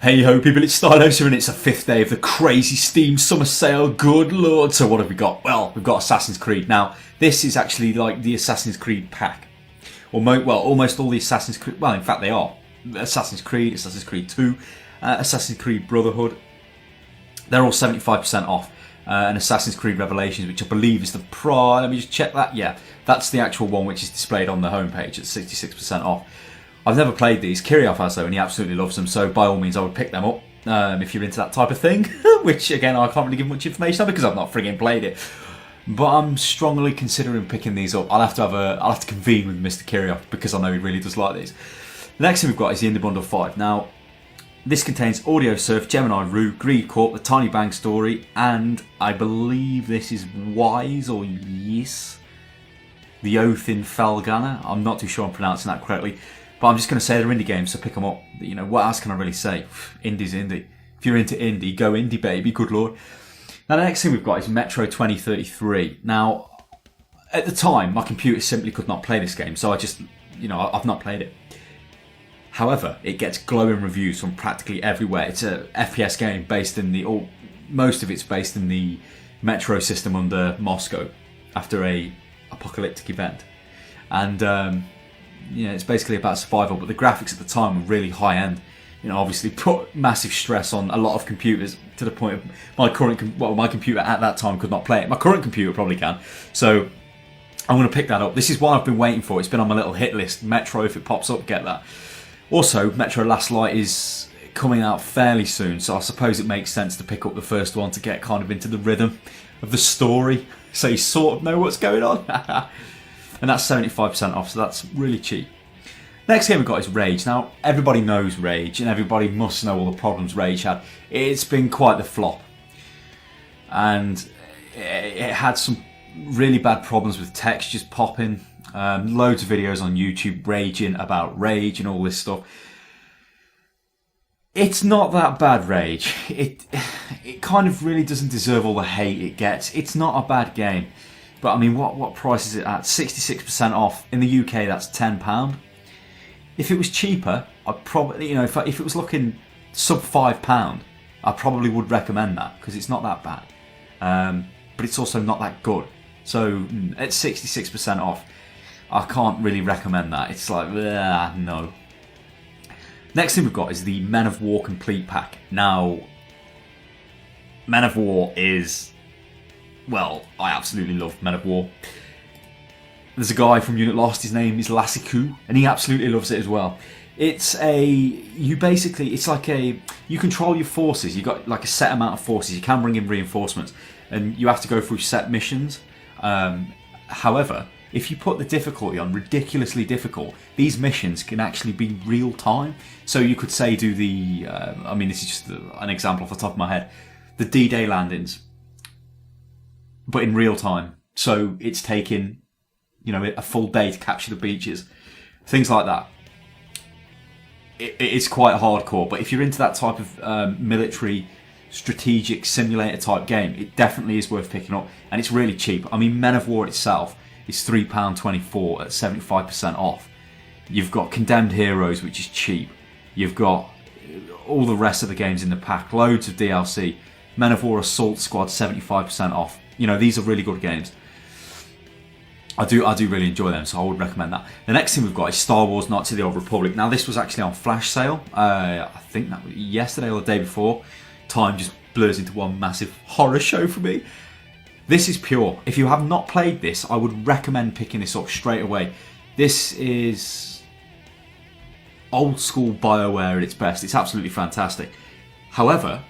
Hey ho people, it's Stylosa and it's the 5th day of the crazy Steam summer sale, good lord. So what have we got? Well, we've got Assassin's Creed. Now, this is actually like the Assassin's Creed pack. Almost all the Assassin's Creed, well in fact they are. Assassin's Creed 2, Assassin's Creed Brotherhood. They're all 75% off. And Assassin's Creed Revelations, which I believe is the price, let me just check that, yeah. That's the actual one which is displayed on the homepage at 66% off. I've never played these. Kirioff has though, and he absolutely loves them. So by all means, I would pick them up if you're into that type of thing. Which again, I can't really give much information on because I've not frigging played it. But I'm strongly considering picking these up. I'll have to convene with Mr. Kirioff because I know he really does like these. The next thing we've got is the Indie Bundle 5. Now, this contains Audio Surf, Gemini Rue, Greed Corp, The Tiny Bang Story, and I believe this is Wise or Yes, The Oath in Felghana. I'm not too sure I'm pronouncing that correctly. But I'm just going to say they're indie games, so pick them up. You know, what else can I really say? Indie's indie. If you're into indie, go indie, baby. Good lord. Now, the next thing we've got is Metro 2033. Now, at the time, my computer simply could not play this game, so I've not played it. However, it gets glowing reviews from practically everywhere. It's a FPS game based in most of it's based in the Metro system under Moscow after a apocalyptic event. And, it's basically about survival, but the graphics at the time were really high end. Obviously put massive stress on a lot of computers to the point of my computer at that time could not play it. My current computer probably can. So I'm going to pick that up. This is what I've been waiting for. It's been on my little hit list. Metro, if it pops up, get that. Also, Metro Last Light is coming out fairly soon, so I suppose it makes sense to pick up the first one to get kind of into the rhythm of the story, so you sort of know what's going on. And that's 75% off, so that's really cheap. Next game we've got is Rage. Now, everybody knows Rage, and everybody must know all the problems Rage had. It's been quite the flop. And it had some really bad problems with textures popping. Loads of videos on YouTube raging about Rage and all this stuff. It's not that bad, Rage. It kind of really doesn't deserve all the hate it gets. It's not a bad game. But I mean, what price is it at? 66% off. In the UK, that's £10. If it was cheaper, I'd probably, if it was looking sub £5, I probably would recommend that because it's not that bad. But it's also not that good. So at 66% off, I can't really recommend that. It's like, no. Next thing we've got is the Men of War Complete Pack. Now, Men of War is... Well, I absolutely love Men of War. There's a guy from Unit Lost, his name is Lassiku, and he absolutely loves it as well. You control your forces, you've got like a set amount of forces, you can bring in reinforcements, and you have to go through set missions. However, if you put the difficulty on ridiculously difficult, these missions can actually be real time. So you could say this is just an example off the top of my head, the D-Day landings, but in real time. So it's taking, a full day to capture the beaches. Things like that. It's quite hardcore, but if you're into that type of military strategic simulator type game, it definitely is worth picking up, and it's really cheap. I mean, Men of War itself is £3.24 at 75% off. You've got Condemned Heroes, which is cheap. You've got all the rest of the games in the pack, loads of DLC. Men of War Assault Squad, 75% off. These are really good games. I do really enjoy them, so I would recommend that. The next thing we've got is Star Wars Knights of the Old Republic. Now, this was actually on flash sale. I think that was yesterday or the day before. Time just blurs into one massive horror show for me. This is pure. If you have not played this, I would recommend picking this up straight away. This is old school BioWare at its best. It's absolutely fantastic. However,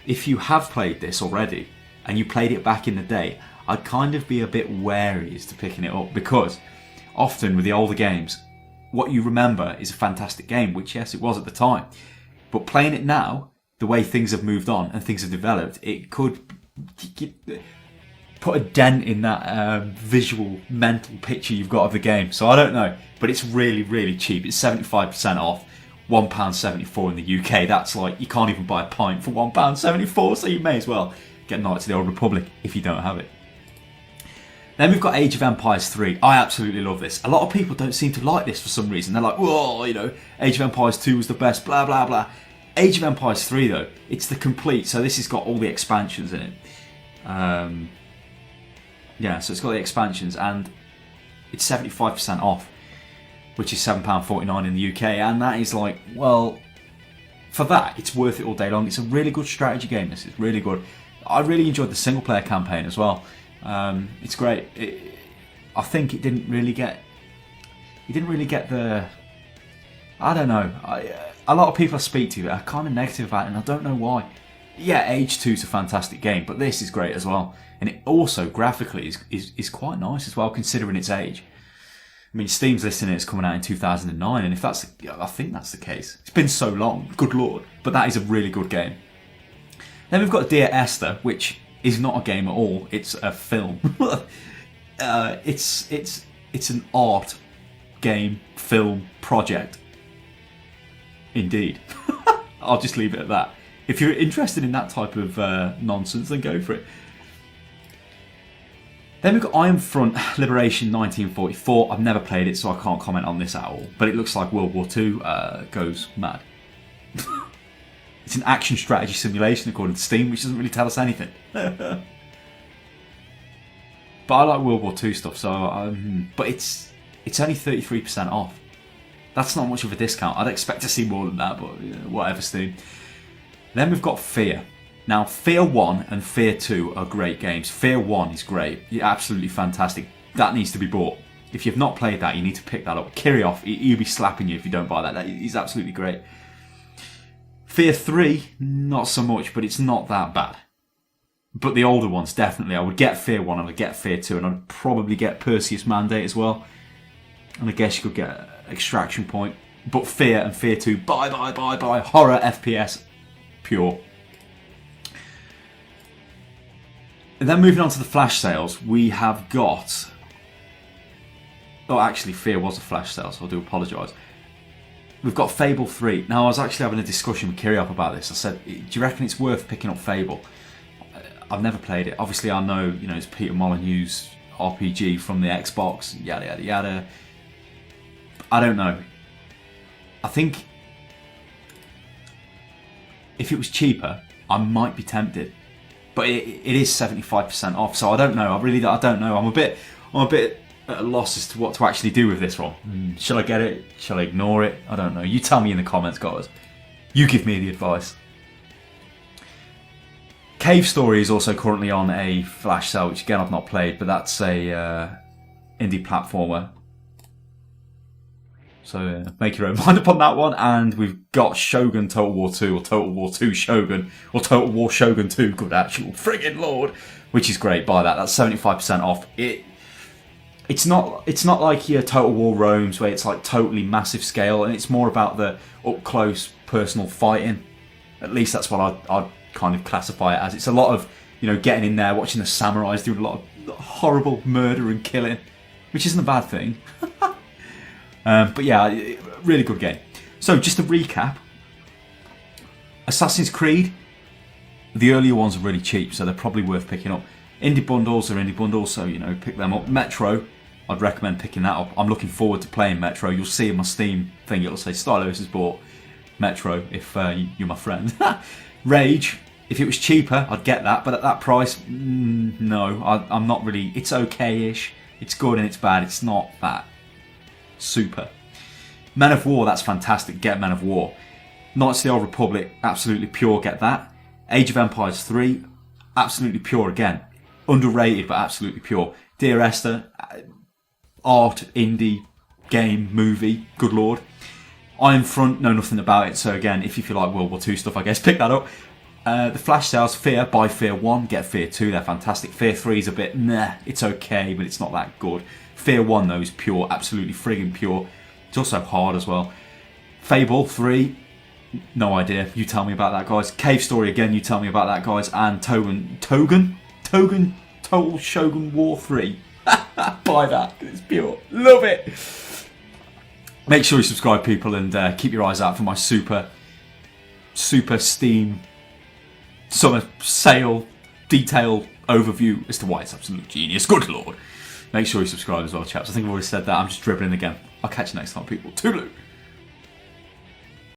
if you have played this already and you played it back in the day, I'd kind of be a bit wary as to picking it up, because often with the older games, what you remember is a fantastic game, which yes, it was at the time. But playing it now, the way things have moved on and things have developed, it could put a dent in that visual, mental picture you've got of the game. So I don't know, but it's really, really cheap. It's 75% off, £1.74 in the UK. That's like, you can't even buy a pint for £1.74, so you may as well get Knights of the Old Republic if you don't have it. Then we've got Age of Empires 3. I absolutely love this. A lot of people don't seem to like this for some reason. They're like, whoa, Age of Empires 2 was the best, blah, blah, blah. Age of Empires 3 though, it's the complete, so this has got all the expansions in it. Yeah, so it's got the expansions and it's 75% off, which is £7.49 in the UK, and that is like, well, for that, it's worth it all day long. It's a really good strategy game, this is really good. I really enjoyed the single player campaign as well. It's great. I think it didn't really get the, I don't know, a lot of people I speak to are kind of negative about it, and I don't know why. Yeah, Age 2 is a fantastic game, but this is great as well. And it also, graphically, is quite nice as well, considering its age. I mean, Steam's listing it's coming out in 2009, and if that's, I think that's the case. It's been so long, good lord. But that is a really good game. Then we've got Dear Esther, which is not a game at all. It's a film. It's an art game, film, project. Indeed. I'll just leave it at that. If you're interested in that type of nonsense, then go for it. Then we've got Iron Front Liberation 1944. I've never played it, so I can't comment on this at all. But it looks like World War II goes mad. It's an action strategy simulation according to Steam, which doesn't really tell us anything. But I like World War II stuff, so but it's only 33% off. That's not much of a discount. I'd expect to see more than that, but whatever, Steam. Then we've got F.E.A.R. Now, F.E.A.R 1 and F.E.A.R 2 are great games. F.E.A.R 1 is great. Absolutely fantastic. That needs to be bought. If you've not played that, you need to pick that up. Kirioff, he'll be slapping you if you don't buy that. He's absolutely great. F.E.A.R 3, not so much, but it's not that bad. But the older ones, definitely. I would get F.E.A.R 1, I would get F.E.A.R 2, and I'd probably get Perseus Mandate as well. And I guess you could get Extraction Point. But F.E.A.R and F.E.A.R 2, bye. Horror FPS, pure. And then moving on to the flash sales, we have got... Oh, actually, F.E.A.R was a flash sale, so I do apologise. We've got Fable 3. Now, I was actually having a discussion with Kirioff about this. I said, do you reckon it's worth picking up Fable? I've never played it. Obviously, I know, it's Peter Molyneux's RPG from the Xbox, yada, yada, yada. I don't know. I think if it was cheaper, I might be tempted. But it is 75% off, so I don't know. I don't know. I'm a bit at a loss as to what to actually do with this one. Shall I get it? Shall I ignore it? I don't know. You tell me in the comments, guys. You give me the advice. Cave Story is also currently on a flash sale, which again I've not played, but that's a indie platformer. So make your own mind up on that one. And we've got Shogun Total War 2, or Total War 2 Shogun, or Total War Shogun 2, good actual friggin' lord, which is great. Buy that. That's 75% off. It's not like your Total War Rome's where it's like totally massive scale, and it's more about the up close personal fighting. At least that's what I'd kind of classify it as. It's a lot of getting in there, watching the samurais doing a lot of horrible murder and killing, which isn't a bad thing. But yeah, really good game. So just to recap, Assassin's Creed, the earlier ones are really cheap, so they're probably worth picking up. Indie bundles are indie bundles, so pick them up. Metro, I'd recommend picking that up. I'm looking forward to playing Metro. You'll see in my Steam thing, it'll say Stylosa has bought Metro if you're my friend. Rage, if it was cheaper, I'd get that, but at that price, no, I'm not really. It's okay-ish. It's good and it's bad. It's not that super. Men of War, that's fantastic. Get Men of War. Knights of the Old Republic, absolutely pure. Get that. Age of Empires 3, absolutely pure again. Underrated, but absolutely pure. Dear Esther, art, indie, game, movie, good lord. Iron Front, know nothing about it, so again, if you like World War II stuff, I guess pick that up. The flash sales, F.E.A.R, buy F.E.A.R 1, get F.E.A.R 2, they're fantastic. F.E.A.R 3 is a bit, nah, it's okay, but it's not that good. F.E.A.R 1 though is pure, absolutely friggin' pure. It's also hard as well. Fable 3, no idea, you tell me about that, guys. Cave Story again, you tell me about that, guys. And Total Shogun War 3. Buy that, it's pure, love it. Make sure you subscribe, people, and keep your eyes out for my super Steam summer sale detailed overview as to why it's absolute genius. Good lord. Make sure you subscribe as well, chaps. I think I've already said that. I'm just dribbling again. I'll catch you next time, people. Toodaloo.